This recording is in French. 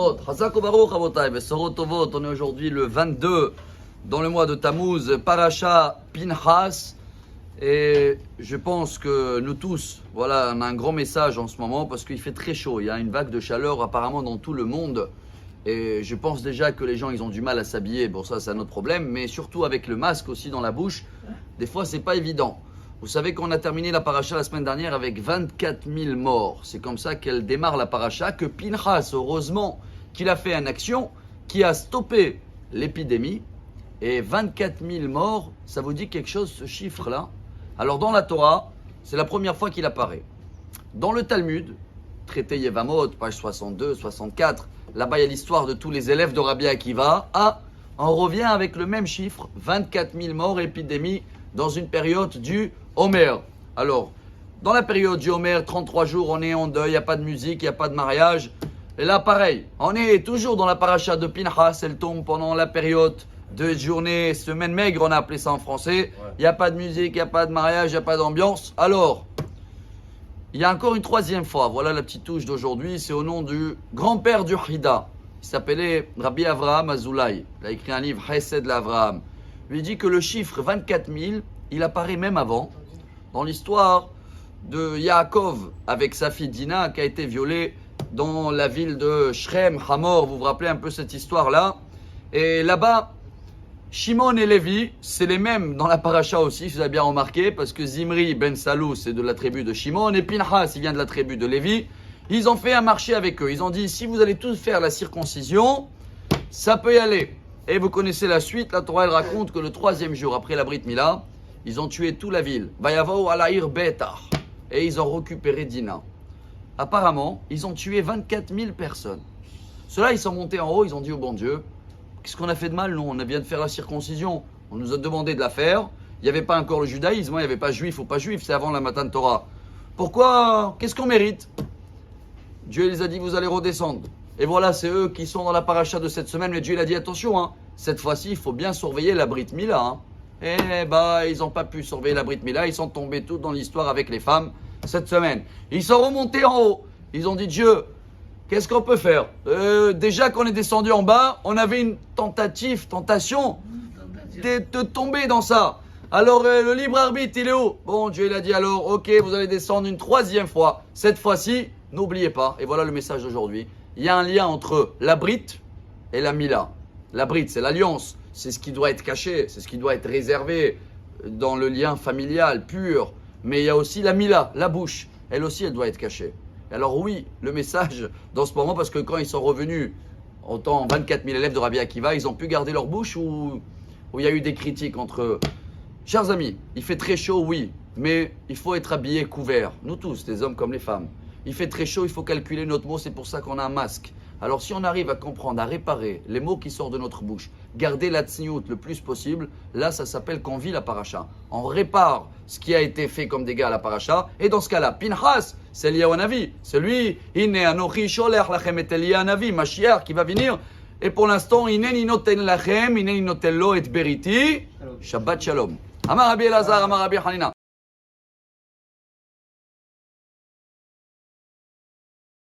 Brachot, Chazak u'Baruch Rabotai, Besorot Tovot. On est aujourd'hui le 22 dans le mois de Tammuz, Parasha Pinchas. Et je pense que nous tous, voilà, on a un grand message en ce moment parce qu'il fait très chaud. Il y a une vague de chaleur apparemment dans tout le monde. Et je pense déjà que les gens, ils ont du mal à s'habiller. Bon, ça, c'est un autre problème. Mais surtout avec le masque aussi dans la bouche, des fois, c'est pas évident. Vous savez qu'on a terminé la paracha la semaine dernière avec 24 000 morts. C'est comme ça qu'elle démarre la paracha, que Pinchas, heureusement, qu'il a fait une action qui a stoppé l'épidémie. Et 24 000 morts, ça vous dit quelque chose, ce chiffre-là? Alors dans la Torah, c'est la première fois qu'il apparaît. Dans le Talmud, traité Yevamot, page 62, 64, là-bas il y a l'histoire de tous les élèves de Rabbi Akiva. On revient avec le même chiffre, 24 000 morts, épidémie, dans une période du Homer. Alors, dans la période du Homer, 33 jours, on est en deuil, il n'y a pas de musique, il n'y a pas de mariage. Et là, pareil, on est toujours dans la paracha de Pinchas, elle tombe pendant la période de journée, semaine maigre, on a appelé ça en français. Il n'y a pas de musique, il n'y a pas de mariage, il n'y a pas d'ambiance. Alors, il y a encore une troisième fois, voilà la petite touche d'aujourd'hui, c'est au nom du grand-père du Hida. Il s'appelait Rabbi Avraham Azoulay. Il a écrit un livre, Chesed l'Avraham. Il dit que le chiffre 24 000, il apparaît même avant, dans l'histoire de Yaakov avec sa fille Dina qui a été violée dans la ville de Shrem, Hamor. Vous vous rappelez un peu cette histoire-là? Et là-bas, Shimon et Lévi, c'est les mêmes dans la paracha aussi, si vous avez bien remarqué, parce que Zimri ben Salou, c'est de la tribu de Shimon, et Pinchas, il vient de la tribu de Lévi. Ils ont fait un marché avec eux. Ils ont dit, si vous allez tous faire la circoncision, ça peut y aller. Et vous connaissez la suite, la Torah elle raconte que le troisième jour après la Brit Mila, ils ont tué toute la ville. Vayavou alaïr betar. Et ils ont récupéré Dina. Apparemment, ils ont tué 24 000 personnes. Ceux-là, ils sont montés en haut, ils ont dit au bon Dieu, qu'est-ce qu'on a fait de mal, nous? On vient de faire la circoncision. On nous a demandé de la faire. Il n'y avait pas encore le judaïsme, il n'y avait pas juif ou pas juif, c'est avant la Matan Torah. Pourquoi? Qu'est-ce qu'on mérite? Dieu les a dit, vous allez redescendre. Et voilà, c'est eux qui sont dans la paracha de cette semaine. Mais Dieu il a dit, attention, cette fois-ci, il faut bien surveiller la Brit Mila. Eh bah, ils n'ont pas pu surveiller la Brit Mila. Ils sont tombés tous dans l'histoire avec les femmes cette semaine. Ils sont remontés en haut. Ils ont dit, Dieu, qu'est-ce qu'on peut faire? Déjà qu'on est descendu en bas, on avait une tentation de tomber dans ça. Alors, le libre arbitre, il est où? Bon, Dieu il a dit, alors, ok, vous allez descendre une troisième fois. Cette fois-ci, n'oubliez pas, et voilà le message d'aujourd'hui, il y a un lien entre la Brit et la Mila. La Brit, c'est l'alliance, c'est ce qui doit être caché, c'est ce qui doit être réservé dans le lien familial pur. Mais il y a aussi la Mila, la bouche, elle aussi, elle doit être cachée. Alors oui, le message dans ce moment, parce que quand ils sont revenus, autant 24 000 élèves de Rabbi Akiva, ils ont pu garder leur bouche ou il y a eu des critiques entre eux. Chers amis, il fait très chaud, oui, mais il faut être habillé couvert. Nous tous, les hommes comme les femmes. Il fait très chaud, il faut calculer notre mot, c'est pour ça qu'on a un masque. Alors si on arrive à comprendre, à réparer les mots qui sortent de notre bouche, garder la tsniout le plus possible, là ça s'appelle qu'on vit la paracha. On répare ce qui a été fait comme dégâts à la paracha, et dans ce cas-là, Pinchas, c'est Eliyahu Hanavi. C'est lui, Ine anochi sholech lachem et Eliyahu Hanavi, Mashiach qui va venir. Et pour l'instant, Ineni noten lachem, Ineni noten lo et beriti, Shabbat Shalom. Amar Rabbi Elazar, Amar Rabbi Hanina.